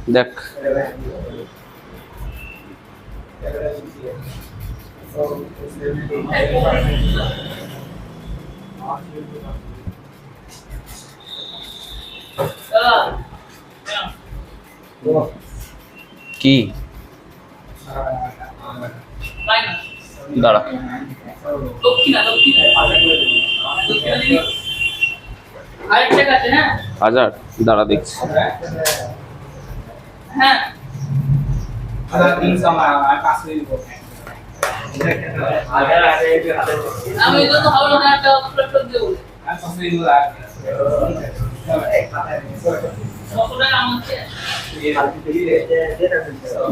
দেখ কি দাঁড়া হাজার দাঁড়া দেখছি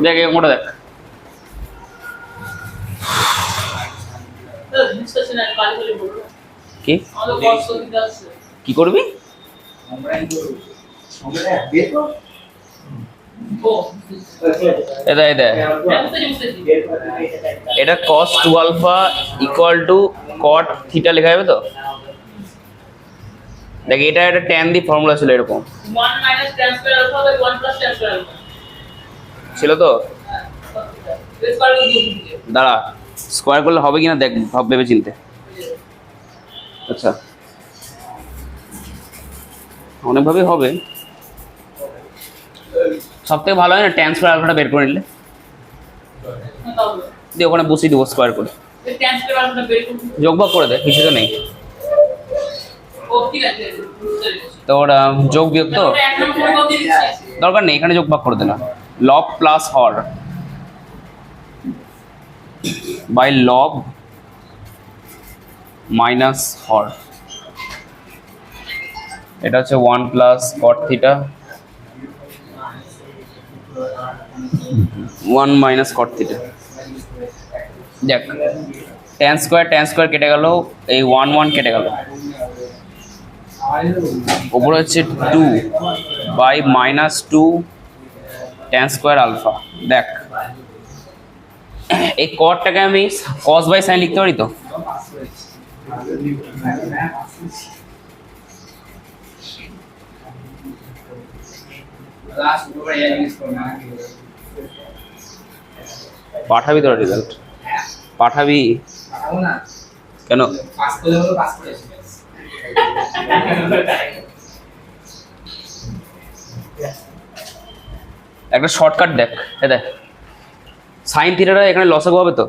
দেখ মোটা দেখ কি কি করবি এটা cos 2 alpha equal to cot theta লেখা যাবে তো দেখ এটা একটা tan দি ফর্মুলা ছিল এরকম 1 minus tan square alpha by 1 plus tan square alpha ছিল তো দাঁড়া স্কয়ার করলে হবে কিনা দেখ ভাব ভেবে চিনতে আচ্ছা অনেকভাবে হবে সবথেকে ভালো হয় না ট্যান স্কয়ার আলফাটা বের করে নিলে দিয়ে ওখানে বসিয়ে দেবো স্কয়ার করে যোগভাগ করে দে কিছু তো নেই তো ওরা যোগ বিয়োগ তো দরকার নেই এখানে যোগভাগ করে দে না লব প্লাস হর বাই লব মাইনাস হর এটা হচ্ছে 1 প্লাস কট থিটা 1 মাইনাস কট থিটা দেখ ট্যান স্কয়ার কেটে গেল এই 1 1 কেটে গেল উপরে হচ্ছে 2 by minus 2 tan square alpha দেখ এই কটটাকে আমি কস বাই সাইন লিখতে পারি তো পাঠাবি তোর রেজাল্ট পাঠাবি কেন একটা শর্টকাট দেখ দেখ সাইন থিটাটা এখানে লসাগু হবে তো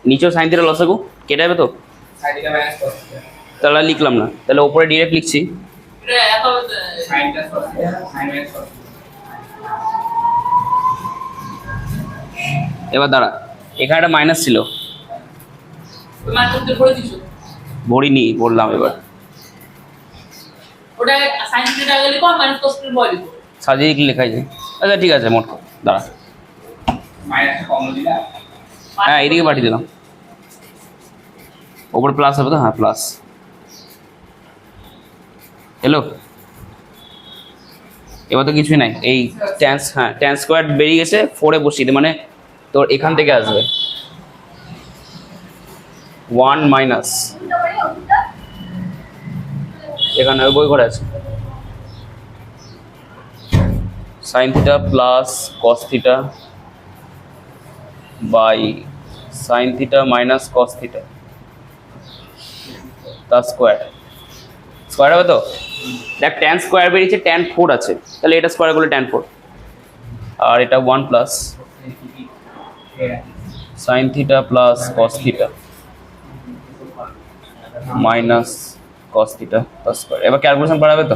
নিচেও সাইন থিটা লসাগু কেটে যাবে তো তাহলে লিখলাম না তাহলে ওপরে ডিরেক্ট লিখছি এবার দাঁড়া এখানে একটা মাইনাস ছিল ভরিনি বললাম এবার সাজিয়ে কি লেখাই যায় আচ্ছা ঠিক আছে মোট দাঁড়া হ্যাঁ এইদিকে পাঠিয়ে দিলাম ওপর প্লাস হবে তো হ্যাঁ প্লাস হ্যালো এবার তো কিছুই নাই এই ট্যান স্কোয়ার বেরিয়ে গেছে 4 বসিয়ে দে মানে তোর এখান থেকে আসবে 1 মাইনাস এখানে বই করে আছে sine theta plus cos theta by sine theta minus cos theta তার স্কোয়ার হবে তো দেখ ট্যান স্কোয়ার বেরিয়েছে ট্যান 4 আছে তাহলে এটা স্কোয়ার করলে ট্যান 4 আর এটা 1 plus sine theta plus cos theta minus cos theta তার স্কোয়ার এবার ক্যালকুলেশন করাবে তো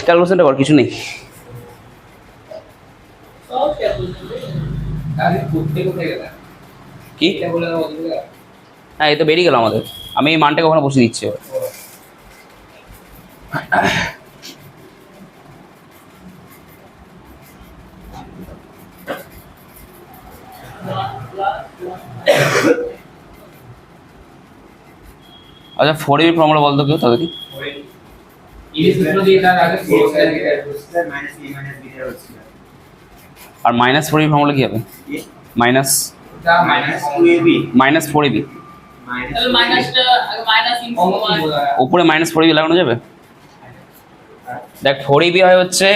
ক্যালকুলেশনটা কর কিছু নেই কি হ্যাঁ এই তো বেরিয়ে গেল আমাদের আমি এই মানটাকে ওখানে বসে দিচ্ছি আচ্ছা 4 ফর্মুলা বলতো কেউ তাহলে কি আর মাইনাস 4 ফর্মুলা কি হবে মাইনাস মাইনাস 4ab উপরে মাইনাস 4ab লাগানো যাবে দেখ 4ab হয় হচ্ছে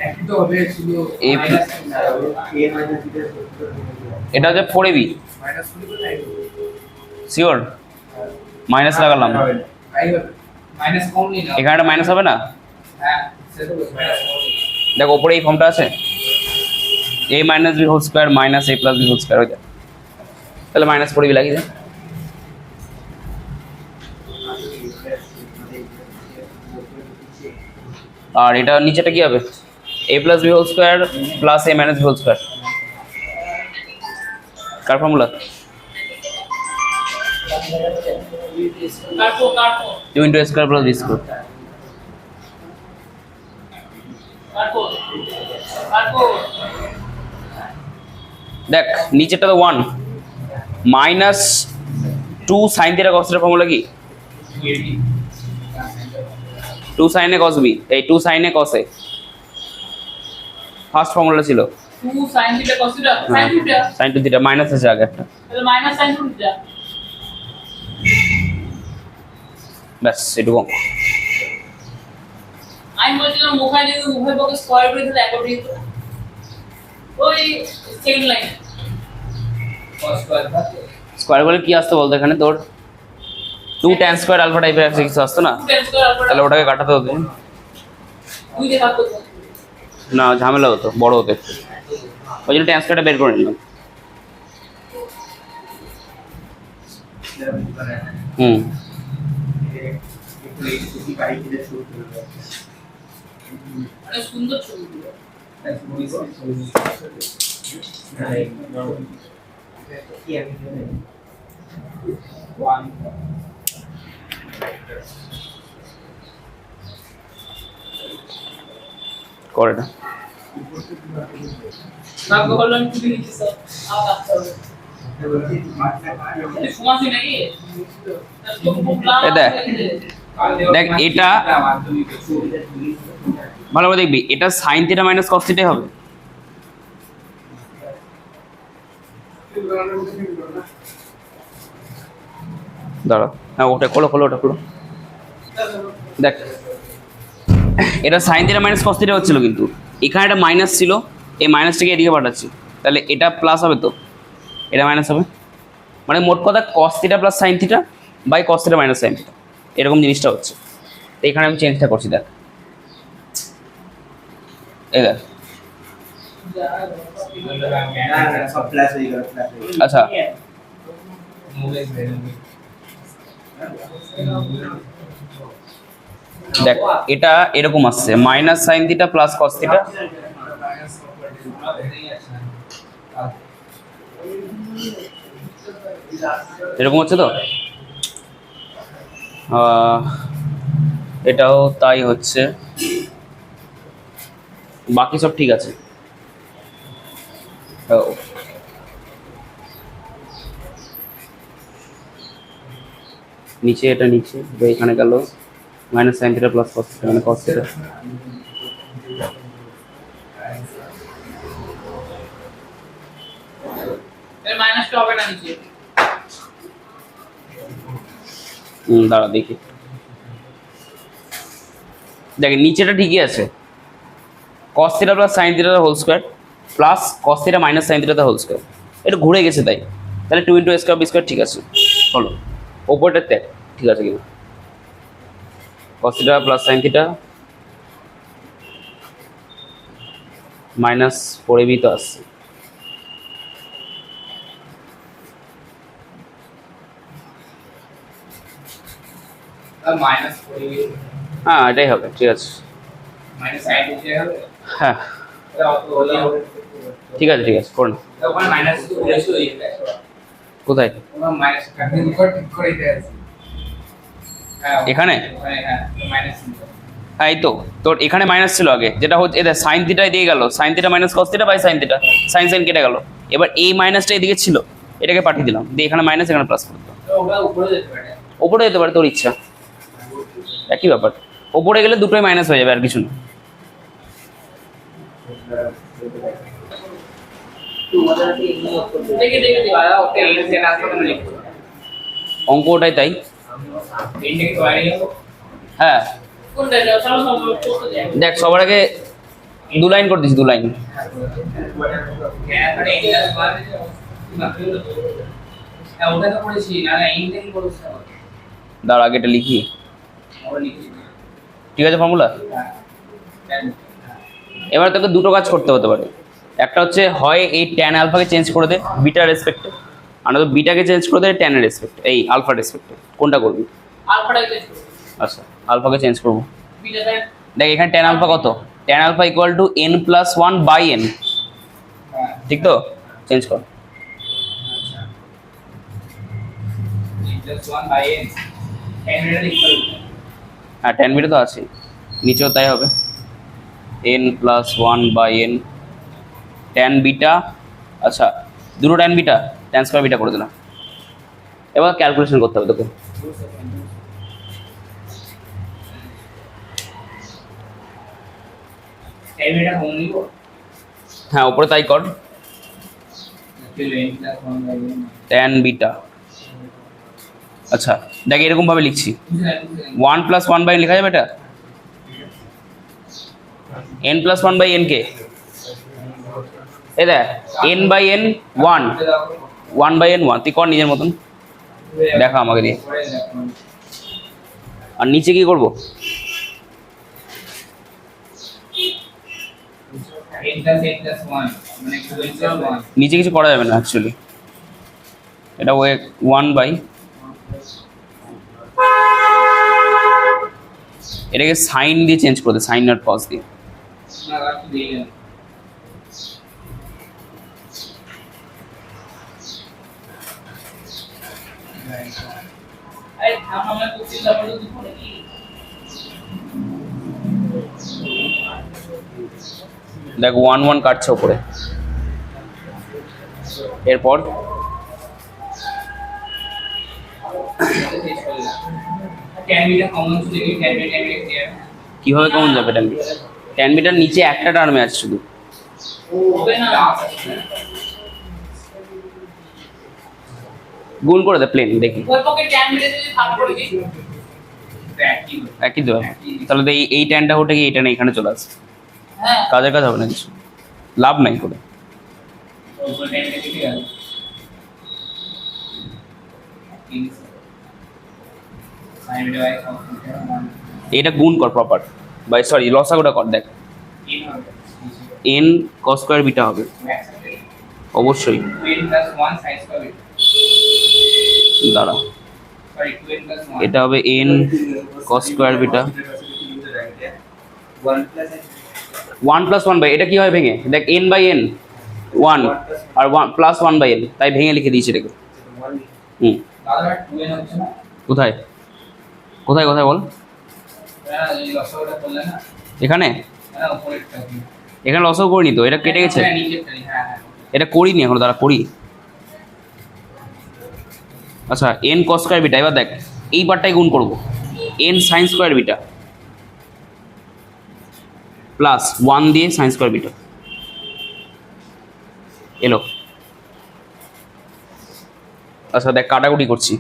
একই তো হবে শুধু A মাইনাস এটা হচ্ছে 4ab মাইনাস করে তাই শিওর মাইনাস লাগালাম মাইনাস কম নেই না এখানে একটা মাইনাস হবে না হ্যাঁ সেটা তো মাইনাস কম নেই দেখো ওপরে এই ফর্মটা আছে a minus B whole square minus a plus B whole square হয়ে যায় তাহলে মাইনাস 4ab লাগিয়ে দেয় আর এটা নিচেটা কি হবে a plus B whole square plus a minus B whole square কার ফর্মুলা কাটবো 2 into a square plus B square কাটবো দেখ নিচেটা তো 1 মাইনাস 2 সাইন থিটা কস থিটার ফর্মুলা কি 2 সাইন এ কস বি এই 2 sine A cos A first formula ছিল 2 sin theta cos theta sin theta sine two theta minus আছে আগে একটা তাহলে মাইনাস sin theta ব্যাস এটুকু আমি বলছিলাম মুখায় যদি উভয় পক্ষে স্কয়ার করে দিলে একবার দিত ওই second line cos square square বলে কি আসতো বলতো এখানে তোর 2 tan স্কোয়ার আলফা টাইপের একটা কিছু আসতো না 2 tan square alpha তাহলে ওটাকে কাটাতে হতো দুই দিয়ে ভাগ করতে না ঝামেলা হতো বড় হতো একটু ওই জন্য tan স্কোয়ারটা বের করে নিলাম হুম মানে সুন্দর ছবি করে না না বললাম আমি তুই নিচ্ছিস আর আসতে হবে সুমাসি নাকি এ দেখ দেখ এটা ভালো করে দেখবি এটা sign theta minus cos theta হবে দাঁড়া হ্যাঁ ওটা খোলো ওটা খোলো দেখ এটা sign theta minus cos theta হচ্ছিল কিন্তু এখানে একটা মাইনাস ছিল এই মাইনাসটাকে এদিকে পাঠাচ্ছি তাহলে এটা প্লাস হবে তো এটা মাইনাস হবে মানে মোট কথা cos theta plus sine theta by cos theta minus sine theta এরকম জিনিসটা হচ্ছে তো এখানে আমি চেঞ্জটা করছি দেখ এই দেখ সব প্লাস হয়ে গেল প্লাস আচ্ছা দেখ এটা এরকম আসছে minus sine theta plus cos theta এরকম হচ্ছে তো এটাও তাই হচ্ছে বাকি সব ঠিক আছে নিচে এটা নিচে এখানে গেল minus sine theta plus cos theta মানে কস থিটা এর মাইনাসটা হবে না নিচে দাঁড়া দেখি দেখ নিচেটা ঠিকই আছে cos theta plus sine theta whole square plus cos theta minus sine theta whole square এটা ঘুরে গেছে তাই তাহলে 2 into a square B square ঠিক আছে হলো ওপরটা দেখ ঠিক আছে কিনা cos theta plus sine theta minus 4ab তো আসছে মাইনাস করে হ্যাঁ এটাই হবে ঠিক আছে মাইনাস সাইড দিয়ে হবে হ্যাঁ এটা অত হলো ঠিক আছে করে না ওখানে মাইনাস প্লাস হয়ে যায় কোথায় ওখানে মাইনাস কাটতে উপর ঠিক করে দেয়া আছে হ্যাঁ এখানে হ্যাঁ মাইনাস হ্যাঁ এই তো তোর এখানে মাইনাস ছিল আগে যেটা হচ্ছে এটা সাইন থিটাই দিয়ে গেল sine theta minus cos theta by sine theta sine sine কেটে গেল এবার এই মাইনাসটা এদিকে ছিল এটাকে পাঠিয়ে দিলাম দিয়ে এখানে মাইনাস এখানে প্লাস করতে ওটা উপরে যেতে পারে ওপরে যেতে পারে তোর ইচ্ছা একই ব্যাপার ওপরে গেলে দুটোই মাইনাস হয়ে যাবে আর কিছু না দেখে দাদা ওটা এই সেট আসবে না লিখো অঙ্ক ওটাই তাই এই থেকে তৈরি হ্যাঁ কোনটা এটা সব করতে যায় দেখ সবার আগে দু লাইন করে দিচ্ছি, 2 লাইন। ওটা তো পড়েছি না, ইনটেক করেছি। দাঁড়া আগে এটা লিখি। ঠিক আছে ফর্মুলা। এবার তোকে দুটো কাজ করতে হতে পারে। একটা হচ্ছে হয় এই ট্যান আলফাকে চেঞ্জ করে দে বিটার রেসপেক্টে, আর নয়তো বিটাকে চেঞ্জ করে দে ট্যানের রেসপেক্টে, এই আলফার রেসপেক্টে। কোনটা করবি? আলফাটাকে চেঞ্জ করব। আচ্ছা আলফাকে চেঞ্জ করবো। বিটাটা দেখ এখানে ট্যান আলফা কত? Tan alpha equal to n+1/n, ঠিক তো? চেঞ্জ কর। হ্যাঁ ট্যান বিটা তো আছে, নিচেও তাই হবে, n+1/n ট্যান বিটা। আচ্ছা দুটো tan beta, tan square beta করে দিলাম। এবার ক্যালকুলেশন করতে হবে তোকে। হ্যাঁ উপরে তাই কর, ট্যান বিটা। আচ্ছা দেখ এরকম ভাবে লিখছি, 1+1/n লেখা যাবে এটা? n+1/n কে এই দেখ n/n 1, 1/n 1, তুই কর নিজের মতন, দেখা আমাকে দিয়ে। আর নিচে কি করবো? নিচে কিছু করা যাবে না অ্যাকচুয়ালি, এটা ওয়ে 1/, এটাকে সাইন দিয়ে চেঞ্জ করে দে, সাইন আর কস দিয়ে। দেখ 1 কাটছে ওপরে। এরপর কিভাবে কমন যাবে ট্যান বিটা? ট্যান বিটার নিচে একটা টার্মে আছে শুধু, গুণ করে দে প্লেন, দেখি একই তো। তাহলে তো এই ট্যানটা উঠে গিয়ে এই ট্যান এখানে চলে আসে, কাজের কাজ হবে না কিছু, লাভ নাই করে। এটা গুণ কর প্রপার, বাই সরি লসাগুটা কর। দেখ n cos স্কয়ার বিটা হবে অবশ্যই। দাঁড়া এটা হবে n cos স্কয়ার বিটা 1+1/, এটা কি হয় ভেঙে দেখ, n/n 1 আর 1+1/n, তাই ভেঙে লিখে দিয়েছি এটাকে। কোথায় কোথায় কোথায় বল? এখানে এখানে লসও করিনি তো, এটা কেটে গেছে, এটা করিনি এখন, দাঁড়া করি। আচ্ছা n cos স্কয়ার বিটা, এবার দেখ এই পার্টটাই গুণ করবো, n sin square beta plus 1 দিয়ে sin স্কয়ার বিটা এলো। আচ্ছা দেখ কাটাকুটি করছি।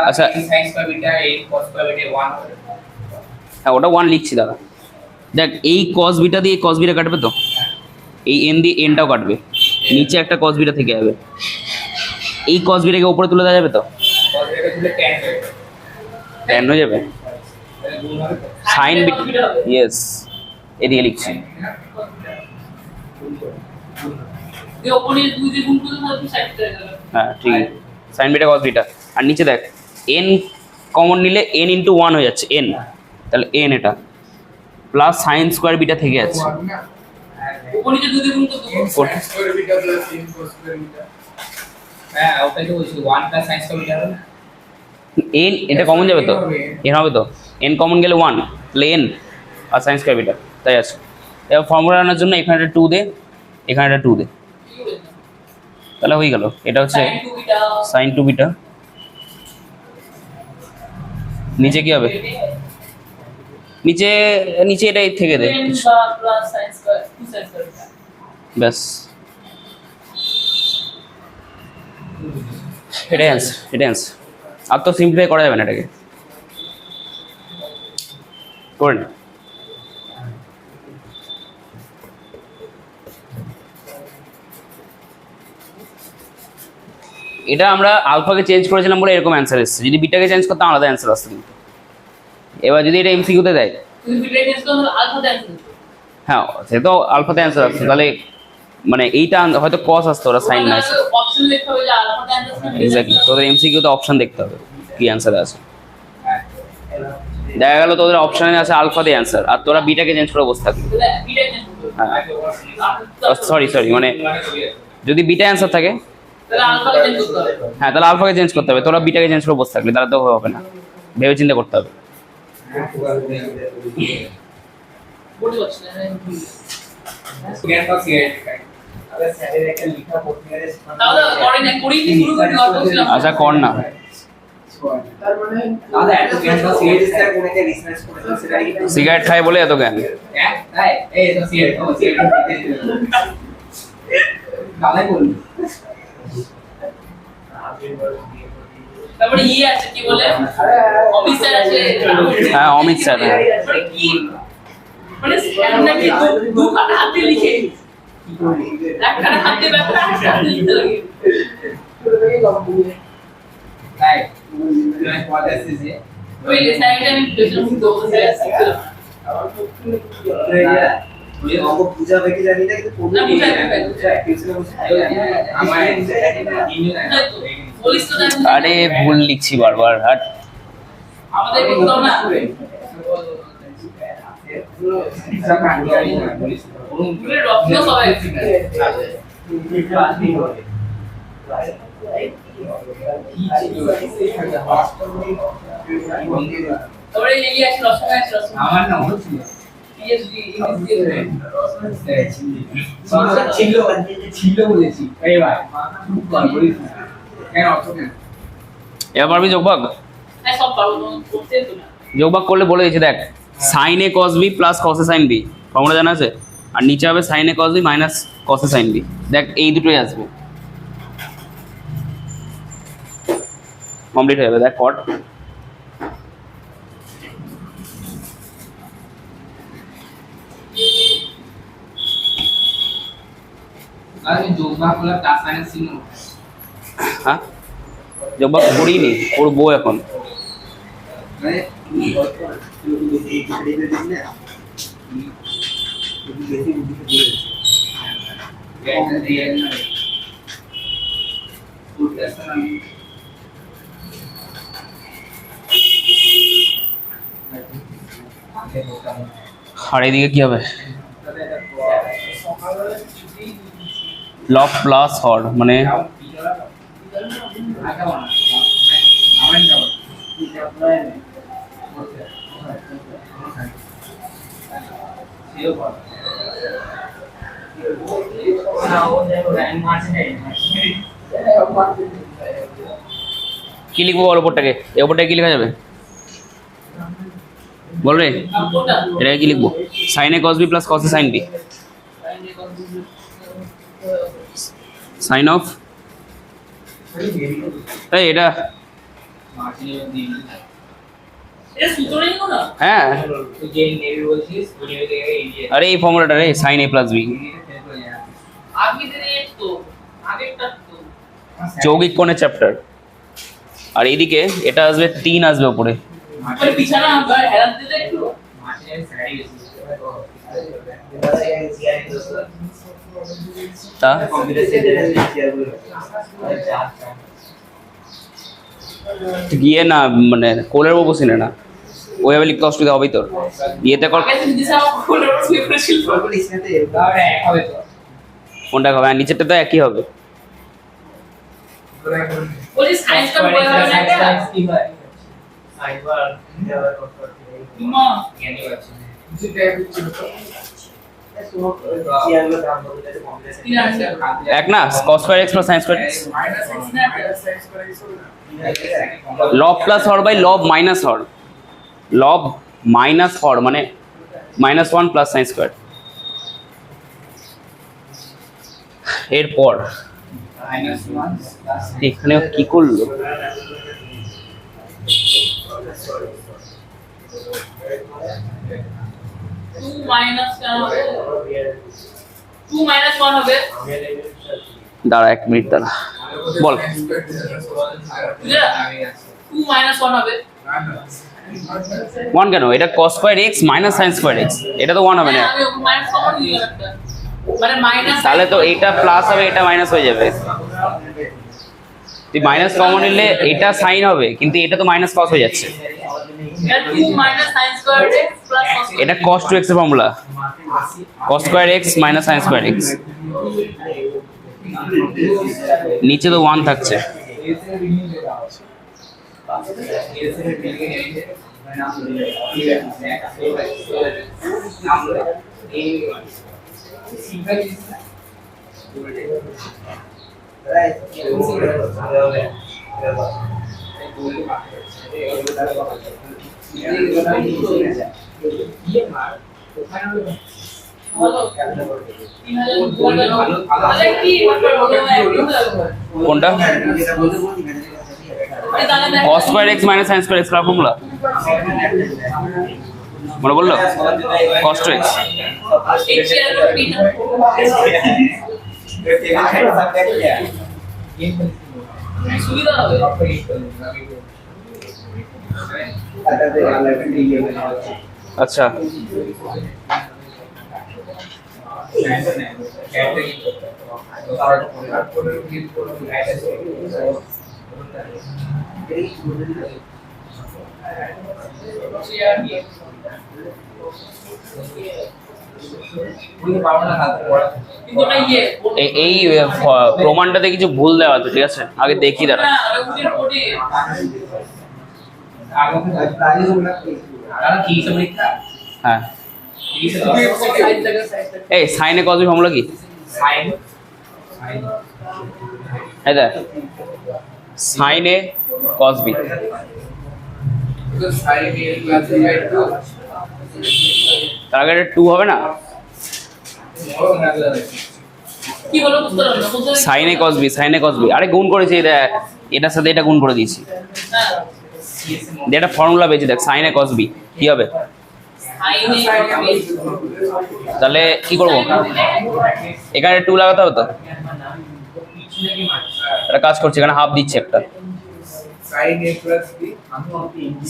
আচ্ছা হ্যাঁ ওটা 1 লিখছি, দাদা দেখ এই cos বিটা দিয়ে cos বিটা কাটবে তো, এই n দিয়ে nটাও কাটবে, নিচে একটা cos বিটা থেকে যাবে, এই cos বিটাকে উপরে তুলে দেওয়া যাবে তো, tan হয়ে যাবে, সাইন বিটা, ইয়েস এদিকে লিখছি। হ্যাঁ ঠিক আছে, সাইন বিটা cos বিটা। আর নিচে দেখ n কমন নিলে n × 1 হয়ে যাচ্ছে n, তাহলে n এটা প্লাস সাইন স্কয়ার বিটা থেকে যাচ্ছে, n এটা কমন যাবে তো, n হবে তো, n কমন গেলে 1, তাহলে n আর সাইন স্কয়ার বিটা তাই আছে। এবার ফর্মুলা আনার জন্য এখানে একটা 2 দে, এখানে একটা 2 দে, তাহলে হয়ে গেল। এটা হচ্ছে সাইন 2 বিটা, নিচে কি হবে? নিচে নিচে এটাই থেকে দে ব্যাস, এটাই অ্যান্সার, এটাই অ্যান্সার। আর তো সিম্পলিফাই করা যাবে না, এটাকে করে না। এটা আমরা আলফাকে চেঞ্জ করেছিলাম বলে এরকম অ্যান্সার এসেছে, যদি বিটাকে চেঞ্জ করতাম আলাদা অ্যান্সার আসতো কিন্তু। এবার যদি এটা এমসিকিউতে দেয়, তুমি বিটা চেঞ্জ করলে আলফা দেন। হ্যাঁ সে তো আলফাতে অ্যান্সার আসছে, তাহলে মানে এইটা হয়তো কস আসতো, ওরা সাইন না আসে। অপশন দেখতে হবে যে আলফা দেন। এক্স্যাক্টলি, তোদের এমসিকিউতে অপশন দেখতে হবে কি অ্যান্সার আছে। দেখা গেল তোদের অপশনে আছে আলফা দিয়ে অ্যান্সার, আর তোরা বিটাকে চেঞ্জ করে বসে থাকবি। বিটা চেঞ্জ করবে। হ্যাঁ সরি মানে যদি বিটা অ্যান্সার থাকে তাহলে আলফাকে চেঞ্জ করতে হবে। হ্যাঁ তাহলে আলফাকে চেঞ্জ করতে হবে, তোরা বিটাকে চেঞ্জ করে বসে থাকবি, তাহলে তো হবে না, ভেবে চিন্তা করতে হবে। বলতে পারছি না। তাহলে পরে না করি কি শুরু করি গল্প ছিল। আচ্ছা কর না। সিগারেট খাই বলে এত জ্ঞান। তারপরে আছে কি বলে অফিসার আছে। হ্যাঁ অমিত স্যার। মানে কি মানে স্যারটা কি দু খানা হাতে লিখে একটা হাতে ব্যাপার একটা লিখতে লাগে। ওই স্যারটা আমি পেছন থেকে দৌড় স্যার শিখলাম। পূজা দেখে জানি না কিন্তু পুলিশ তো আরে ভুল লিখছি বারবার, হাট। আমাদের কিন্তু না রত্ন সবাই তারপরে এই আছে রসনা আছে রসনা আমার নাম হচ্ছে পিএইচডি ছিল বলেছি এইবার বলিস কেন অর্থ কেন এবার পারবি যোগভাগ? হ্যাঁ সব পারবো করতে তো না। যোগভাগ করলে বলে দিয়েছে, দেখ sign A cos B plus cos A sine B, formula জানা আছে। আর নিচে হবে sign A cos B minus cos A sine B. দেখ এই দুটোই আসবে, কমপ্লিট হয়ে যাবে। দেখ কট আমি যোগভাগ করলে প্লাস মাইনাস চিহ্ন হ্যাঁ যোগভাগ করিনি, করবো এখন। মানে বেশি না বেশি আর এইদিকে কি হবে? লব প্লাস হর মানে কি লিখবো বল ওপরটাকে? এই ওপরটাকে কি লেখা যাবে বল রে? এটাকে কি লিখবো? Sine A cos B plus cos A sine B, sine of এই এটা হ্যাঁ। আরে এই ফর্মুলাটা রে, সাইন এ প্লাস বি, যৌগিক কোণের চ্যাপ্টার। আর এইদিকে এটা আসবে 3 আসবে উপরে। তা গিয়ে না মানে কোলের উপর বসিনে না, ওইভাবে লিখতে অসুবিধা হবেই তোর। ইয়েতে কর কোনটা হবে? নিচেরটা তো একই হবে। এক না cos square x plus sin square x, লব প্লাস হর বাই লব মাইনাস হর, লব মাইনাস হর মানে -1 প্লাস sin স্কয়ার। এরপর এখানে কি করলো? দাঁড়া 1 মিনিট দাঁড়া, বল। 2 minus 1 হবে। 1 কেন? এটা cos square x minus sin square x, এটা তো 1 হবে না। হ্যাঁ, আমি মাইনাস কমন নিলাম একটা, মানে মাইনাস। তাহলে তো এটা প্লাস হবে, এটা মাইনাস হয়ে যাবে। তুই মাইনাস কমন নিলে এটা সাইন হবে, কিন্তু এটা তো মাইনাস কস হয়ে যাচ্ছে। 2 minus sin square x plus cos square এটা cos 2x এর formula, cos square x minus sin square x। নিচে তো 1 থাকছে। হলো 3000 তাহলে কি হবে? কোনটা? cos square x minus sin square x এর ফর্মুলা মনে বললো? cos 2x। এই শেয়ার করে দিন। সুবিধা হবে। আচ্ছা, কিন্তু না ইয়ে এই প্রমাণটাতে কিছু ভুল দেওয়া আছে, ঠিক আছে? আগে দেখি দাঁড়া। না ওদের কোডে হ্যাঁ, এই সাইনে cos b ফর্মুলা কি? এই দেখ, সাইনে cos b, তার আগে 2 হবে না? কি হলো বুঝতে পারলাম না। বলতে সাইনে cos b, সাইনে cos b, আরে গুণ করেছি, এটা এটার সাথে এটা গুণ করে দিয়েছি। হ্যাঁ এটা ফর্মুলা পেয়েছি, দেখ সাইনে cos b কি হবে। তাহলে কি করব? এখানে 2 লাগাতে হবে তো, এটা কাজ করছে, এখানে হাফ দিচ্ছে একটা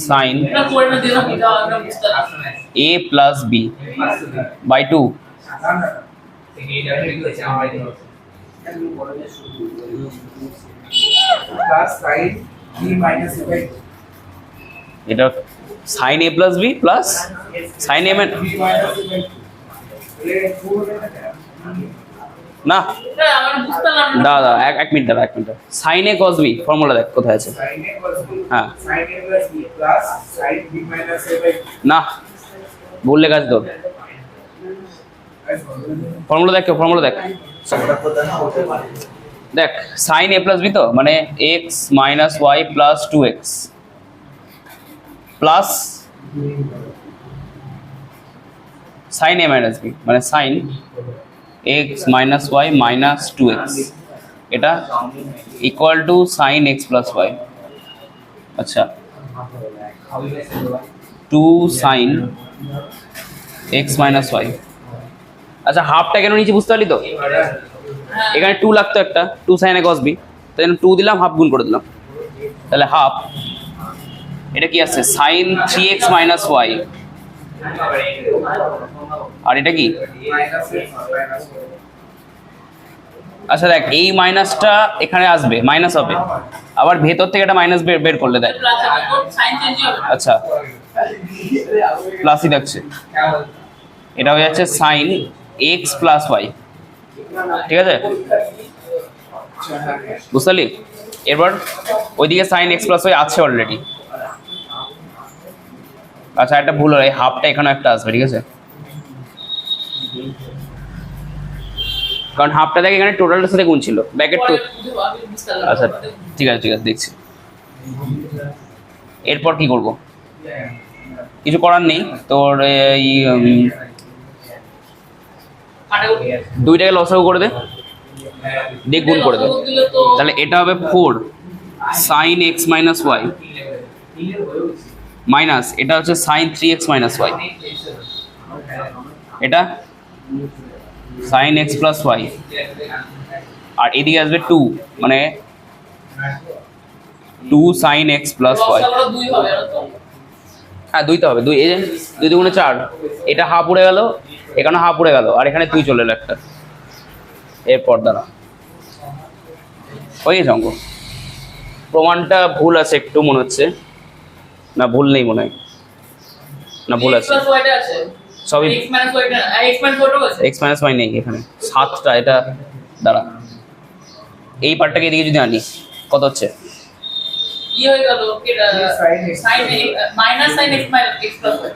সাইন এটা করে না দিলাম, এটা আমরা বুঝতে পারলাম। a plus b by 2। এটা sine a plus b plus sine a না, এটা আমরা বুঝতে পারলাম না। দাদা এক মিনিট দাঁড়া, 1 মিনিট। সাইনে cos b ফর্মুলা দেখ কোথায় আছে। হ্যাঁ, না ভুল লেখা আছে তো, ফর্মুলা দেখ, ফর্মুলা দেখ, দেখ সাইন a প্লাস b তো মানে x minus y plus 2x plus sine a minus b মানে sine x minus y minus 2x, এটা equal to sine x plus y। আচ্ছা, 2 সাইন x মাইনাস y। আচ্ছা, হাফটা কেন নিচে বুঝতে পারলি তো? এখানে 2 লাগতো একটা, 2 সাইন a cos b, তাই 2 দিলাম, হাফ গুণ করে দিলাম, তাহলে হাফ। এটা কি আছে? সাইন 3x মাইনাস y, আর এটা কি? আচ্ছা দেখ, এই মাইনাসটা এখানে আসবে, মাইনাস হবে, আবার ভেতর থেকে একটা মাইনাস বের করলে দেখ। প্লাস হবে, সাইন চেঞ্জ হবে। আচ্ছা, প্লাসই থাকছে, এটা হয়ে যাচ্ছে সাইন x প্লাস y, ঠিক আছে? বুঝতে পারলি? এরপর ওইদিকে সাইন x প্লাস y আছে অলরেডি। আচ্ছা, একটা ভুল হলো, এই হাফটা এখানে একটা আসবে, ঠিক আছে? কারণ হাফটা দেখে এখানে টোটালটার সাথে গুণ ছিল, ব্র্যাকেট তো। আমি বুঝতে পারলাম। আচ্ছা ঠিক আছে, ঠিক আছে, দেখছি। এরপর কি করব? কিছু করার নেই তোর, এই কাটাকুটি 2টাকে লসাগু করে দে, দিয়ে গুণ করে দে, দিলে তো তাহলে এটা হবে 4 sine x minus Y minus এটা হচ্ছে সাইন 3x মাইনাস ওয়াই, এটা সাইন x প্লাস ওয়াই, আর এদিকে আসবে 2 মানে 2 sin x প্লাস y। লসাগুলো 2 হবে না তো? হ্যাঁ 2 তো হবে, 2 এই যে 2 দুগুণে 4, এটা হাফ উড়ে গেল, এখানে হাফ উড়ে গেল, আর এখানে 2 চলে এলো একটা, এরপর দ্বারা হয়ে গেছে অঙ্ক। প্রমাণটা ভুল আছে একটু মনে হচ্ছে, না ভুল নেই মনে হয়, না ভুল আছে, x y টা আছে সবই x y টা x y টা আছে x মাইনাস y নেই এখানে, 7টা এটা দ্বারা। এই পার্টটাকে এদিকে যদি আনি কত হচ্ছে, কি হয়ে গেল এটা sin minus sin x x plus y,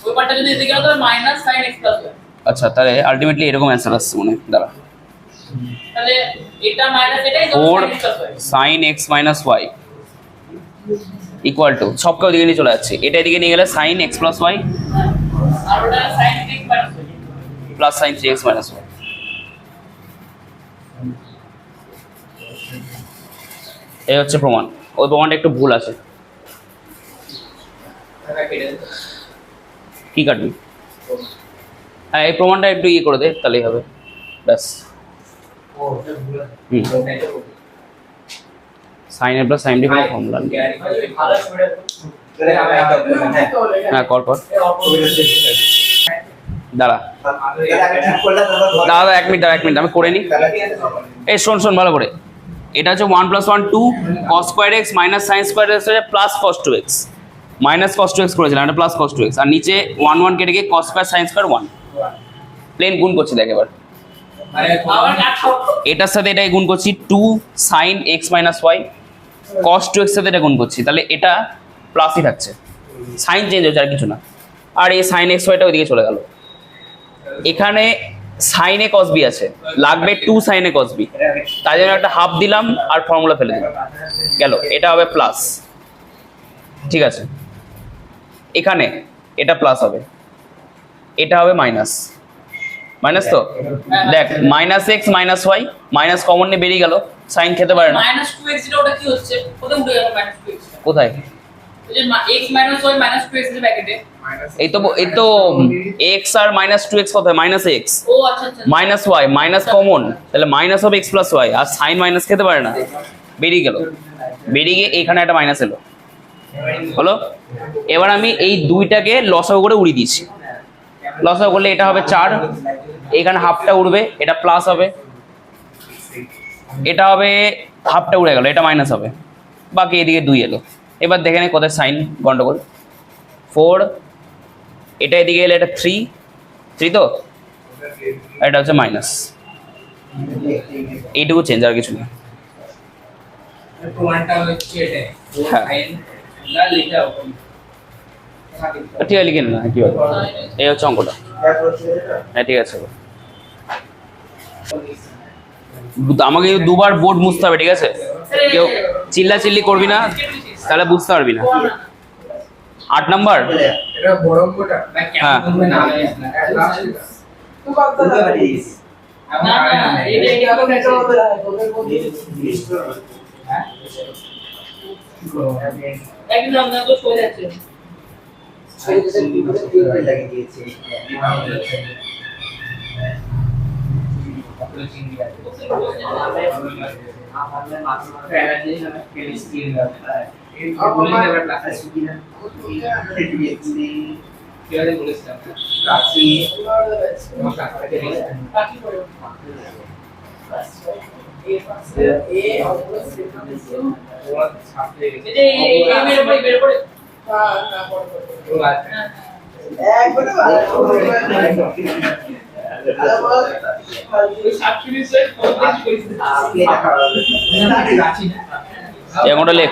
ওই পার্টটা যদি এদিকে গেল তাহলে minus sin x plus y। আচ্ছা তাহলে আলটিমেটলি এরকম অ্যান্সার আসছে মনে হয় দ্বারা, তাহলে এটা মাইনাস এটাই 4 sin x plus y। sin x minus y equal to সবকে ওদিকে নিয়ে চলে যাচ্ছে, এটা এদিকে নিয়ে গেলে sin x প্লাস y আর ওটা sin 3x minus y। Plus sin 3x minus y। এই হচ্ছে প্রমাণ, ওই প্রমাণটা একটু ভুল আছে। কি কাটবি? হ্যাঁ এই প্রমাণটা একটু ইয়ে করে দে তাহলেই হবে, ব্যাস। হুম সাইন এ প্লাস সাইন ডি কোনো ফর্মুলা নেই। হ্যাঁ কর দাঁড়া দাদা 1 মিনিট আমি করে নিই। এই শোন ভালো করে, এটা হচ্ছে 1 + 1 2 cos square x minus sin square x হচ্ছে plus cos 2x, minus cos 2x করেছিলাম, এটা প্লাস cos 2x, আর নিচে 1 1 কেটে গিয়ে cos স্কয়ার sin স্কয়ার 1 প্লেন গুণ করছি দেখ এবার, আবার কাটছো এটার সাথে এটাই গুণ করছি 2 sin x minus y, cos 2x সাথে এটা গুণ করছি, তাহলে এটা প্লাসই থাকছে, সাইন চেঞ্জ হচ্ছে আর কিছু না। আর এই sin x yটা ওইদিকে চলে গেল, এখানে sin a cos b আছে, লাগবে 2 sin a cos b, তাই জন্য একটা হাফ দিলাম আর ফর্মুলা ফেলে দিলাম, গেল, এটা হবে প্লাস, ঠিক আছে। এখানে এটা প্লাস হবে, এটা হবে মাইনাস, মাইনাস তো দেখ minus x minus y, minus common নিয়ে বেরিয়ে গেল, সাইন খেতে পারে না, মাইনাস 2x যেটা ওটা কি হচ্ছে কোথায় উঠে গেল মাইনাস 2x? কোথায়? এই যে x minus y minus 2x এর ব্র্যাকেটে। এই তো x আর মাইনাস 2x কত হয়, মাইনাস x ও আচ্ছা আচ্ছা মাইনাস y, মাইনাস কমন, তাহলে মাইনাস হবে x প্লাস y, আর সাইন মাইনাস খেতে পারে না, বেরিয়ে গেল, বেরিয়ে গিয়ে এখানে একটা মাইনাস এলো, হলো। এবার আমি এই দুইটাকে লসাগু করে উড়িয়ে দিয়েছি, লসাগু করলে এটা হবে 4, এখানে হাফটা উড়বে, এটা প্লাস হবে, এটা হবে হাফটা উড়ে গেল, এটা মাইনাস হবে, বাকি এদিকে 2 এলো। এবার দেখে নে কোথায় সাইন গন্ডগোল, 4 এটা এদিকে এলে এটা 3 তো, আর এটা হচ্ছে মাইনাস, এইটুকু চেঞ্জ আর কিছু না। হ্যাঁ ঠিক আছে লিখে না কি বলবো, এই হচ্ছে অঙ্কটা। হ্যাঁ ঠিক আছে, আমাকে দুবার বোর্ড মুছতে হবে, ঠিক আছে, কেউ চিল্লাচিল্লি করবি না, তাহলে বুঝতে পারবি না। 8 নাম্বার, এটা বড় অঙ্কটা হ্যাঁ না একদম না তো সরে যাচ্ছে। এমনটা লেখ,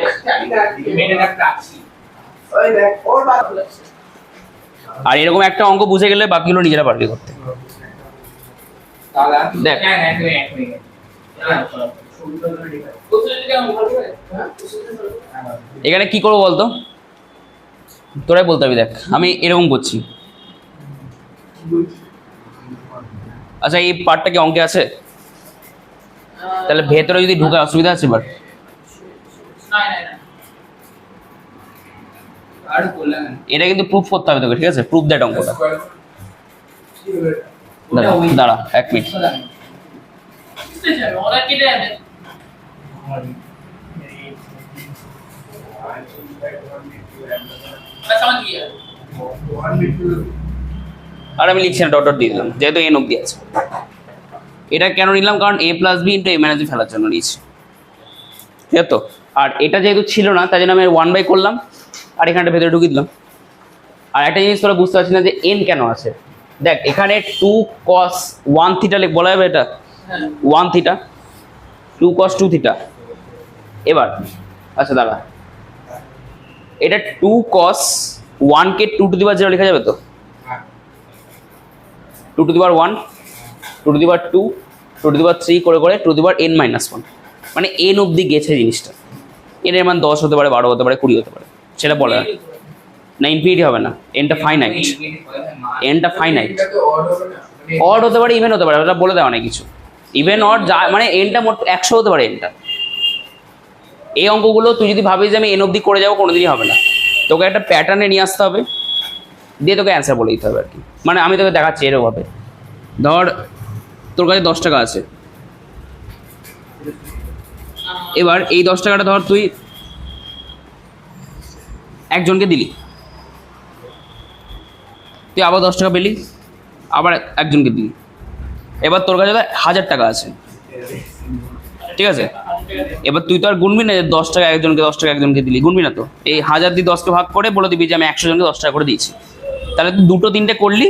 আর এরকম একটা অঙ্ক বুঝে গেলে বাকিগুলো নিজেরা পারবি করতে। দেখ এখানে কি করবো বলতো, তোরাই বলতে হবে। দেখ আমি এরকম করছি, আচ্ছা এই পার্টটা কি অঙ্কে আছে? তাহলে ভেতরে যদি ঢুকে অসুবিধা আছে? এবার এটা কিন্তু প্রুফ করতে হবে তোকে, ঠিক আছে? প্রুফ দ্যাট অঙ্কটা। দাঁড়া 1 মিনিট, বুঝতে যাবে ওরা কেটে যাবে আচ্ছা আমার কি আছে আর আমি লিখছি না, ডট ডট দিয়ে দিলাম যেহেতু এন অব্দি আছে। এটা কেন নিলাম, কারণ এ প্লাস বি ইন্টু এ মাইনাস বি ফেলার জন্য নিয়েছি, ঠিক আছে তো। আর এটা যেহেতু ছিল না তাই জন্য আমি 1/, করলাম আর এখানটা ভেতরে ঢুকিয়ে দিলাম। আর একটা জিনিস তোরা বুঝতে পারছি না যে এন কেন আছে। দেখ এখানে 2 cos 1 থিটা বলা যাবে, এটা 1 থিটা, 2 cos 2 থিটা। এবার আচ্ছা দাঁড়া, এটা 2 cos 1 K 2 to the power 0 লেখা যাবে তো, 2 to the power 1, 2 to the power 2, 2 to the power 3 করে করে 2 টু দি পাওয়ার n-1, মানে n অবধি গেছে জিনিসটা। n এর মান 10 হতে পারে, 12 হতে পারে, 20 হতে পারে, সেটা বলা না, ইনফিনিটি হবে না, nটা ফাইনাইট, nটা ফাইনাইট। অড হতে পারে, ইভেন হতে পারে, ওটা বলে দেওয়া অনেক কিছু, ইভেন অড যা মানে nটা মোট 100 হতে পারে nটা। এই অঙ্কগুলো তুই যদি ভাবিস যে আমি n অবধি করে যাবো, কোনোদিনই হবে না, তোকে একটা প্যাটার্নে নিয়ে আসতে হবে, দিয়ে তোকে অ্যান্সার বলে দিতে হবে আর কি। মানে আমি তোকে দেখাচ্ছি এরকমভাবে, ধর তোর কাছে 10 টাকা আছে, এবার এই 10 টাকাটা ধর তুই একজনকে দিলি, তুই আবার 10 টাকা পেলি, আবার একজনকে দিলি, এবার তোর কাছে 1000 টাকা আছে, ঠিক আছে। এবার তুই তো আর গুনবি না যে 10 টাকা একজনকে, 10 টাকা একজনকে দিলি, গুনবি না তো। এই 1000 দিয়ে 10কে ভাগ করে বলে দিবি যে আমি 100 জনকে 10 টাকা করে দিয়েছি। তাহলে তুই 2টো 3টে করলি,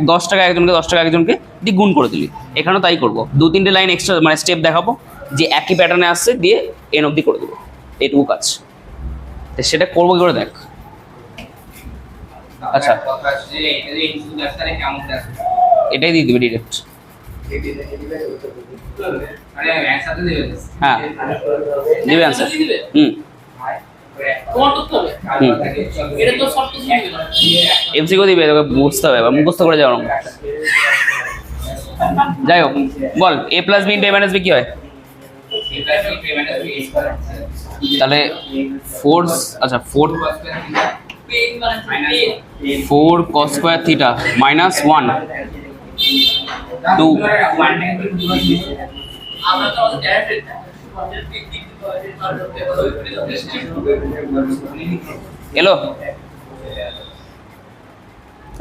10 টাকা একজনকে, 10 টাকা একজনকে দিয়ে গুণ করে দিলি। এখানেও তাই করবো, 2-3টে লাইন এক্সট্রা মানে স্টেপ দেখাবো যে একই প্যাটার্নে আসছে, দিয়ে এন অবধি করে দেবো, এইটুকু কাজ। তো সেটা করবো কি করে দেখ। আচ্ছা এটাই দিয়ে দিবে ডিরেক্ট, হ্যাঁ দিবে অ্যান্সার। হুম তোমার করতে হবে এটা তো সব কিছু দিবে না এমসিকিউ দিবে, তোকে বুঝতে হবে, মুখস্থ করে যাও। যাই হোক বল, এ প্লাস বি ইন্টু এ মাইনাস বি কি হয়? তাহলে 4, আচ্ছা 4 cos স্কয়ার থিটা মাইনাস 1 2 আমরা তো ডাইরেক্ট এলো।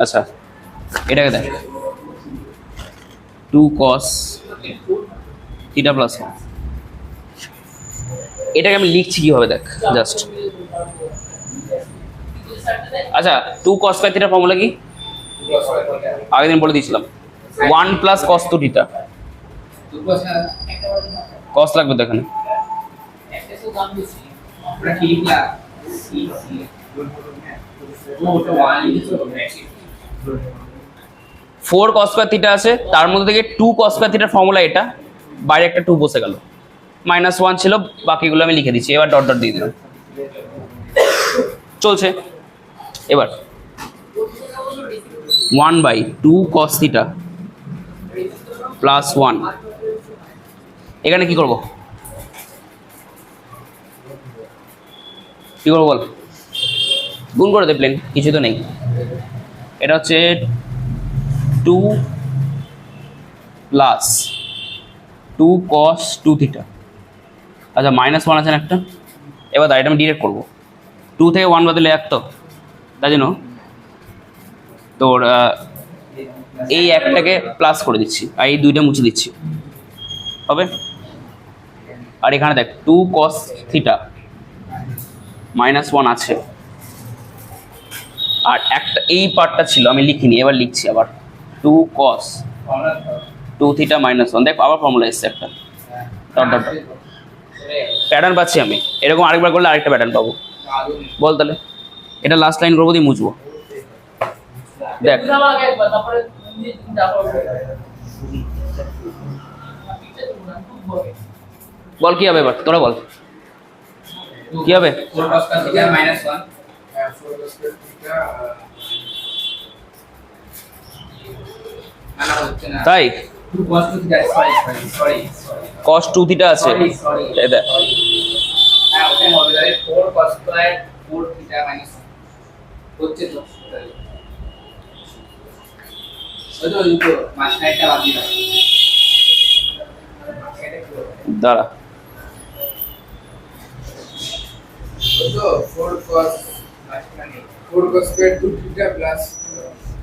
আচ্ছা এটাকে দেখ, 2 cos থিটা প্লাস 1, এটাকে আমি লিখছি কিভাবে দেখ জাস্ট। আচ্ছা 2 cos স্কয়ার থিটার ফর্মুলা কি আগের দিন বলে দিয়েছিলাম, 1 প্লাস cos 2 থিটা। cos লাগবে তো এখানে, 4 cos স্কয়ার থিটা আছে, তার মধ্যে থেকে 2 cos স্কয়ার থিটার ফর্মুলা এটা, বাইরে একটা 2 বসে গেল, -1 ছিল, বাকিগুলো আমি লিখে দিচ্ছি। এবার ডট ডট দিয়ে দিলাম, চলছে। এবার 1/2 cos থিটা প্লাস 1, এখানে কি করবো, কি করবো বল, গুণ করে দে প্লেন, কিছু তো নেই। এটা হচ্ছে 2 প্লাস 2 cos 2 থিটা, আচ্ছা -1 আছে না একটা। এবার এটা আমি ডিরেক্ট করবো, 2 থেকে 1 বাদলে 1 তো, তাই জন্য তোর এই একটাকে প্লাস করে দিচ্ছি আর এই 2টা মুছে দিচ্ছি, হবে। আর এখানে দেখ 2 cos থিটা -1 আছে, আর একটা এই পার্টটা ছিল আমি লিখিনি, এবার লিখছি আবার 2 cos 2 থিটা -1, দেখ আবার ফর্মুলা এসছে একটা, ডট ডট প্যাটার্ন পাচ্ছি আমি। এরকম আরেকবার করলে আরেকটা প্যাটার্ন পাবো, বল তাহলে। এটা লাস্ট লাইন করবো দিয়ে মুছবো, দেখ বুঝাবো আগে একবার তারপরে বল কি হবে এবার, তোরা বল কি হবে। 4 cos থিটা -1 তাই 2 cos 2 theta, sorry cos 2 theta আছে, এই দেখ হ্যাঁ ওটা হবে, তাহলে 4 cos স্কয়ার 4 থিটা -1 হচ্ছে তো, ওই তো মাঝখানে একটা বাদ দিলাম, দাঁড়া तो 4 cos minus 4 cos square 2 theta plus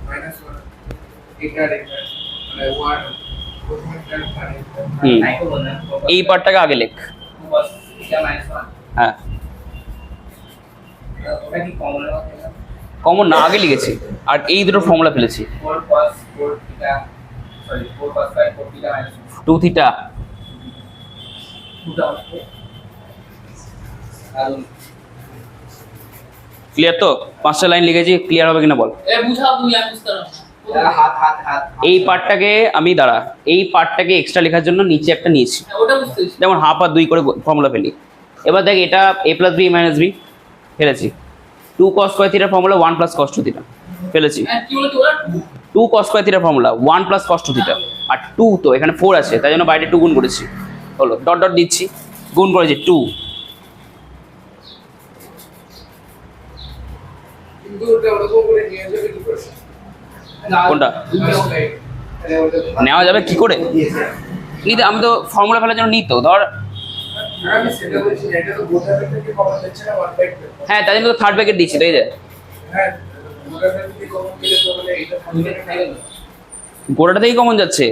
minus 1 এটা এটা মানে 1 প্রথমে টার্ম মানে হুম। নাই তো বলনা এই পার্টটাকে আগে লেখ। 2 cos থিটা মাইনাস 1 হ্যাঁ ওটা কি কমন হবে কমন না, আগে লিখেছি আর এই দুটো ফর্মুলা ফেলেছি। 4 cos 4 theta sorry 4 cos square 4 theta minus 2 theta 2 টা হচ্ছে আর ক্লিয়ার তো? 5টা লাইন লিখেছি, ক্লিয়ার হবে কিনা বল। এ বুঝাও তুমি আমি বুঝতে পারলাম না। হাত হাত হাত এই পার্টটাকে আমি দাঁড়া এই পার্টটাকে এক্সট্রা লেখার জন্য নিচে একটা নিয়েছি, হ্যাঁ, ওটা বুঝতে পেরেছি। যেমন হাফ আর 2 করে ফর্মুলা ফেলি। এবার দেখ এটা a plus B minus B ফেলেছি, 2 cos স্কয়ার থিটার ফর্মুলা 1 প্লাস cos 2 থিটা ফেলেছি, হ্যাঁ কি বলতো ওরা 2 cos স্কয়ার থিটার ফর্মুলা 1 প্লাস cos 2 থিটা, আর 2 তো এখানে 4 আছে তাই জন্য বাইরে 2 গুণ করেছি, হলো ডট ডট দিচ্ছি, গুণ করেছি 2। কিন্তু ওটা ওরকম করে নিয়ে যাবে কি করে কোনটা নেওয়া যাবে কি করে? নিতে আমি তো ফর্মুলা ফেলার জন্য নিত ধর, আমি সেটা বলছি না, এটা তো বোঝাবে থেকে কমন যাচ্ছে না 1/2 হ্যাঁ তাই জন্য তো থার্ড ব্র্যাকেট দিচ্ছি তাই যে হ্যাঁ বোঝাবে থেকে কমন দিলে তো মানে এটা থাকবে না গোটাটা থেকেই কমন যাচ্ছে,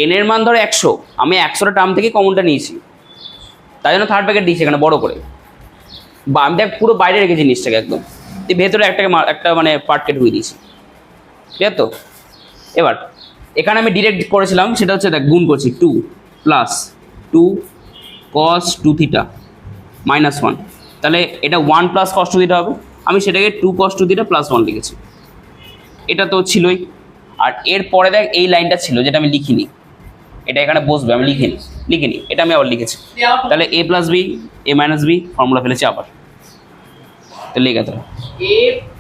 এন এর মান ধর 100, আমি 100টা টার্ম থেকে কমনটা নিয়েছি তাই জন্য থার্ড ব্র্যাকেট দিয়েছি এখানে বড় করে, বা আমি দেখ পুরো বাইরে রেখেছি জিনিসটাকে একদম, তুই ভেতরে একটা মানে পার্টকে ঢুকিয়ে দিয়েছি, ঠিক আছে তো? এবার এখানে আমি ডিরেক্ট করেছিলাম সেটা হচ্ছে দেখ গুণ করছি 2 প্লাস 2 cos 2 থিটা মাইনাস 1, তাহলে এটা 1 প্লাস cos 2 থিটা হবে, আমি সেটাকে 2 cos 2 থিটা প্লাস 1 লিখেছি, এটা তো ছিলই। আর এর পরে দেখ এই লাইনটা ছিল যেটা আমি লিখিনি, এটা এখানে বসবে, আমি লিখিনি, এটা আমি আবার লিখেছি, তাহলে a plus B a minus B formula ফেলেছি আবার, তাহলে লিখে তো a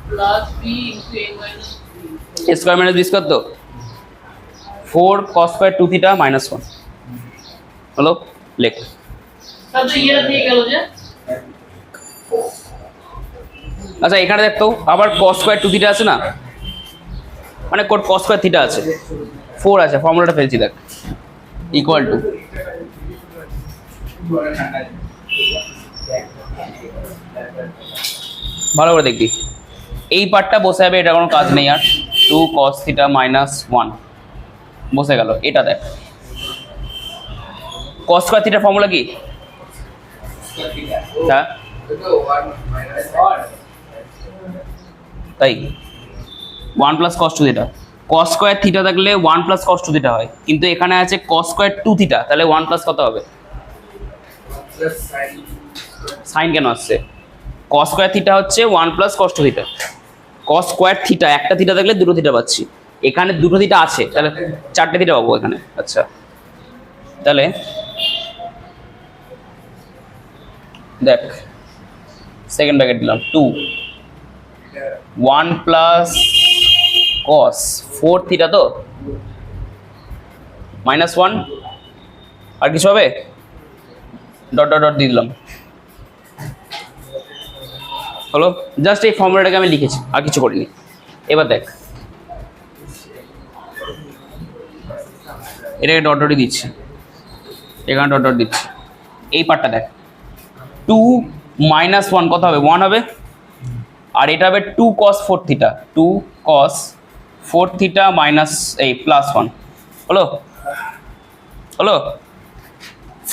plus b into a minus b a square minus B square তো 4 cos স্কয়ার 2 থিটা মাইনাস 1 হলো, লেখ। তাহলে ইয়েটা দিয়ে গেল যে আচ্ছা এখানে দেখ তো আবার cos স্কয়ার 2 থিটা আছে না, মানে কোড cos স্কয়ার থিটা আছে 4 আছে, ফর্মুলাটা ফেলছি দেখ ইকুয়াল টু, ভালো করে দেখবি এই পার্টটা বসে যাবে, এটা কোনো কাজ নেই আর, 2 cos থিটা মাইনাস 1 বসে গেল। এটা দেখ cos স্কয়ার থিটার ফর্মুলা কি? হ্যাঁ তো 1 মাইনাস 1 তাই 1 plus cos 2 theta, cos square theta থাকলে 1 প্লাস cos 2 থিটা হয়, কিন্তু এখানে আছে cos স্কয়ার 2 থিটা, তাহলে 1 প্লাস কত হবে? প্লাস sin সাইন কেন আসছে? cos স্কয়ার থিটা হচ্ছে 1 plus cos 2 theta, cos square theta একটা থিটা থাকলে দুটো থিটা পাচ্ছি, এখানে দুটো থিটা আছে তাহলে 4টে থিটা পাবো এখানে। আচ্ছা তাহলে দেখ সেকেন্ড ব্র্যাকেট দিলাম 2 1 প্লাস cos 4 থিটা তো মাইনাস 1, আর কিছু হবে? ডট ডট ডট দিয়ে দিলাম, হলো। জাস্ট এই ফর্মুলাটাকে আমি লিখেছি আর কিছু করিনি। এবার দেখ এটাকে ডট ডটই দিচ্ছি, এখানে ডট ডট দিচ্ছি, এই পার্টটা দেখ 2 মাইনাস 1 কত হবে? 1 হবে, আর এটা হবে 2 cos 4 theta, 2 cos 4 theta minus এই প্লাস 1 হলো, হলো।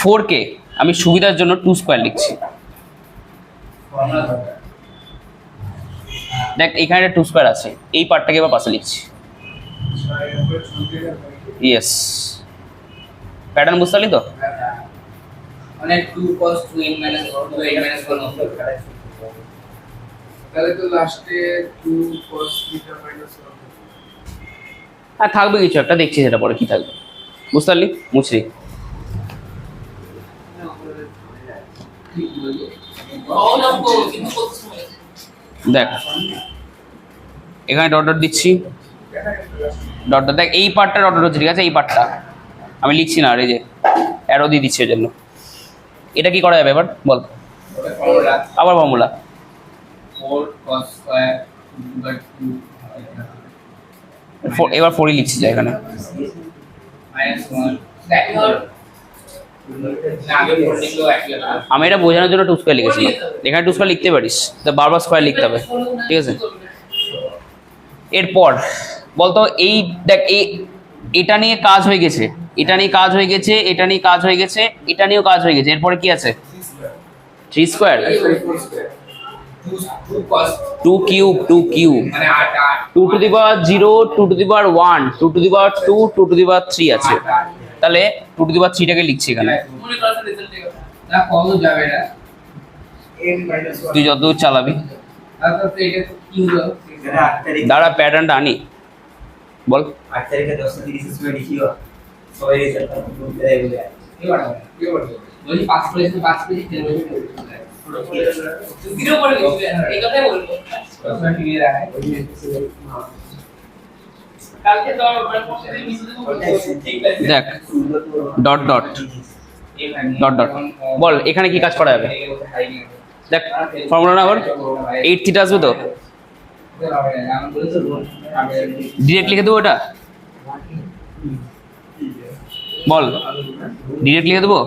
4কে আমি সুবিধার জন্য 2 স্কয়ার লিখছি, ফর্মুলা দরকার দেখ এখানে 2 স্কয়ার আছে, এই পার্টটাকে এবার পাশে লিখছি, ইয়েস। প্যাটার্ন বুঝতে পারলি তো? মানে 2 cos 2n minus 2n minus 1 তাহলে তো লাস্টে 2 cos theta minus 1 হ্যাঁ থাকবে কিছু একটা, দেখছি সেটা পরে কি থাকবে, বুঝতে পারলি? মুছরি সহজ অঙ্ক কিন্তু করতে সময় লাগে। দেখ এখানে ডট ডট দিচ্ছি, ডট ডট দেখ এই পার্টটা ডট ডট হচ্ছে, ঠিক আছে? এই পার্টটা আমি লিখছি না, আর এই যে অ্যারো দিয়ে দিচ্ছি ওই জন্য। এটা কি করা যাবে এবার বল? ওটা ফর্মুলা আবার ফর্মুলা 4 cos square 2 এবার 4ই লিখছি যা এখানে, minus 1 দেখ ধর না আগে ফোর লিখলো একই কথা আমি এটা বোঝানোর জন্য 2 স্কয়ার লিখেছিলাম। এখানে 2 স্কয়ার লিখতে পারিস, তো বারবার স্কয়ার লিখতে হবে, ঠিক আছে? এরপর বলতো এই দেখ এটা নিয়ে কাজ হয়ে গেছে, এটা নিয়ে কাজ হয়ে গেছে, এটা নিয়ে কাজ হয়ে গেছে, এটা নিয়েও কাজ হয়ে গেছে। এরপরে কি আছে? 3 স্কয়ার, 2 cos 2 কিউব, 2 কিউব, মানে 8 2 to the power 0, 2 to the power 1, 2 to the power 2, 2 to the power 3 আছে। তাহলে 2 টু দি পাওয়ার 3টাকে লিখছি এখানে। মনে করছেন রেজাল্ট ঠিক আছে না কত যাবে না n minus 1 তুই যতদূর চালাবি। তারপর তো এটা কি হলো এটা 8 তারিখ দাঁড়া প্যাটার্নটা আনি, বল। 8 তারিখে 10:30 সময় লিখিও সবাই রেজাল্ট দেয় বলে এবার বলি 5 পেজ 5 পেজ জিরো করে দিচ্ছি এই কথাই বলবো প্রশ্ন ঠিক রাখা কালকে তো আমরা প্রসেসে মিশে ঠিক আছে দেখ ডট ডট ডট ডট, বল এখানে কি কাজ করা যাবে? দেখ ফর্মুলা না বল, 8 থিটা আসবে তো, ডিরেক্ট লিখে দেবো এটা, বল ডিরেক্ট লিখে দেবো।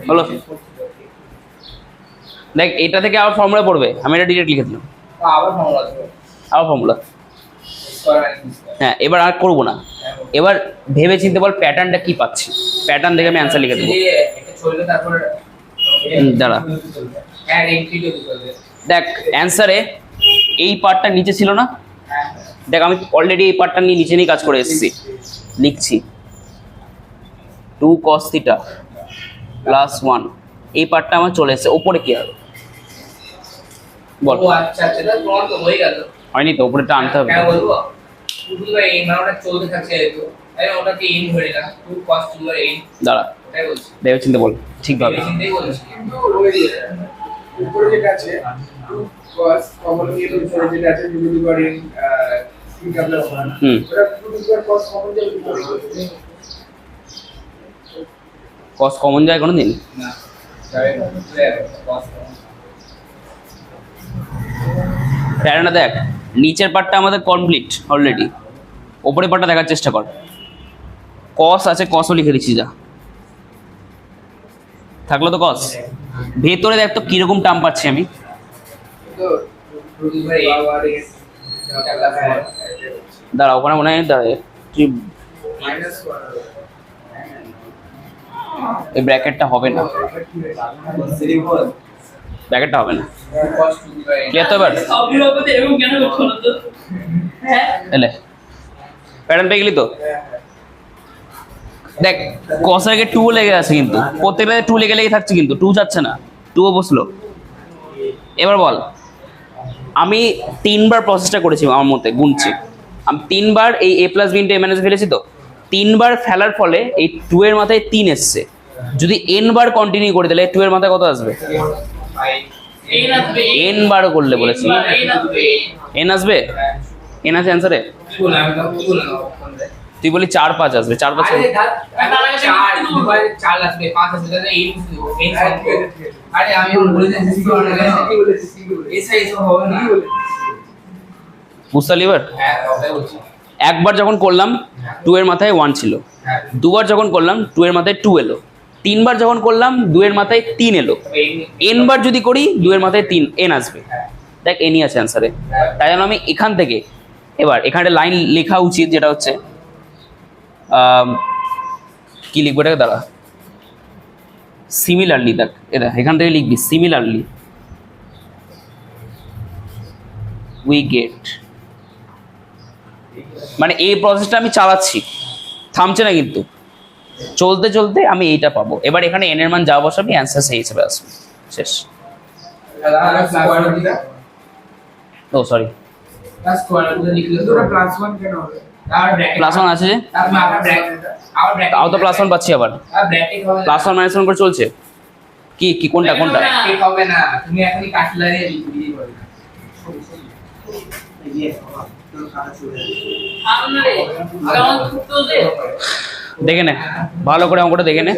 হলো, দেখ এটা থেকে আবার ফর্মুলা পড়বে, আমি এটা ডিরেক্ট লিখে দিলাম, আবার ফর্মুলা আছে আবার ফর্মুলা। স্কয়ার মাইনাস হ্যাঁ এবার আর করবো না, এবার ভেবে চিন্তে বল প্যাটার্নটা কি পাচ্ছি, প্যাটার্ন দেখে আমি অ্যান্সার লিখে দেবো। এটা চলবে তারপর দাঁড়া হ্যাঁ এন্ট্রিও চলবে দেখ অ্যান্সারে এই পার্টটা নিচে ছিল না, দেখ আমি অলরেডি এই পার্টটা নিয়ে নিচে নিয়ে কাজ করে এসেছি, লিখছি 2 cos থিটা প্লাস 1, এই পার্টটা আমার চলে এসেছে। ওপরে কি হবে বল? ও আচ্ছা আচ্ছা তাহলে তোমার তো হয়ে গেল হয়নি তো, ওপরেটা আনতে হবে। কেন বলবো শুধু এই মানটা চলতে থাকছে তো তাই ওটাকে ইন ধরে না 2 cos 2 এর ইন দাঁড়া তাই বলছি ভেবে চিন্তে বল ঠিকভাবে। এই চিন্তাই বলছি কিন্তু ওই উপরে যেটা আছে 2 cos কমন নিয়ে উপরে যেটা আছে 2 to the power n theta plus 1 হুম। ওটা 2 to the power cos common যাবে কি করে? কস কমন যায় কোনো দিন? না যাবে cos প্যাটার্নটা দেখ, নিচের পার্টটা আমাদের কমপ্লিট অলরেডি, ওপরের পার্টটা দেখার চেষ্টা কর। কস আছে, কসও লিখে দিচ্ছি, যা থাকলো তো কস। ভেতরে দেখ তো কিরকম টার্ম পাচ্ছি আমি, তো 2 to the power n theta plus 1 দাঁড়া ওখানে মনে হয় মাইনাস 1 এই ব্র্যাকেটটা হবে না, ব্র্যাকেটটা হবে না, cos 2 এর ক্লিয়ার তো এবার? সবগুলো করতে এরকম কেন করছো না তো হ্যাঁ এলে প্যাটার্ন পেয়ে গেলি তো? দেখ কসের আগে 2 লেগে আছে, কিন্তু প্রত্যেকটা 2 লেগে লেগে থাকছে, কিন্তু 2 যাচ্ছে না, 2ও বসলো। এবার বল, আমি 3বার প্রসেসটা করেছি আমার মতে, গুনছি আমি 3বার এই a plus b into a minus ফেলেছি তো, 3বার ফেলার ফলে এই 2 এর মাথায় 3 এসছে। যদি n বার কন্টিনিউ করে দিলে 2 এর মাথায় কত আসবে? এই না তো n বার করলে বলেছি, এই না তো n আসবে, n আছে অ্যান্সারে? কি বললাম আমি কি বললাম তুই বলি 4 5 আসবে, 4 5 আরে তার চার দুবার 4 আসবে 5 আসবে তাহলে এই এই আরে আমি বলে দিয়েছি কি বলেছি এসা এসব হবে না বুঝতে এবার? হ্যাঁ ওটাই বলছি একবার যখন করলাম 2 এর মাথায় 1 ছিল, হ্যাঁ দুবার যখন করলাম 2 এর মাথায় 2 এলো, 3বার যখন করলাম 2 এর মাথায় 3 এলো, n বার যদি করি 2 এর মাথায় 3 n আসবে। দেখ nই আছে অ্যান্সারে, তাই জন্য আমি এখান থেকে এবার এখানে লাইন লেখা উচিত, যেটা হচ্ছে কি লিখবো এটাকে, দাঁড়া সিমিলারলি, দেখ এটা এখান থেকে লিখবি সিমিলারলি উই গেট, মানে এই প্রসেসটা আমি চালাচ্ছি, থামছে না কিন্তু, চলতে চলতে আমি এইটা পাবো। এবার এখানে n এর মান যা বসাবি অ্যান্সার সেই হিসেবে আসবে, শেষ। ও সরি, প্লাস স্কয়ার রুট লিখলে তো ওটা প্লাস 1 কেন হবে? আর ব্র্যাকেট প্লাস 1 আছে যে, তারপর আবার ব্র্যাকেট তাও তো প্লাস 1 পাচ্ছি, আবার আর ব্র্যাকেট হবে প্লাস 1 মাইনাস 1 করে চলছে, কি কি কোনটা কোনটা? ব্র্যাকেট হবে না তুমি এখনই কাটলারে লিখে দিবি ये तो खाना शुरू है আমরা রে আগে আমার খুব তো দে দেখে নে, ভালো করে অঙ্কটা দেখে নে।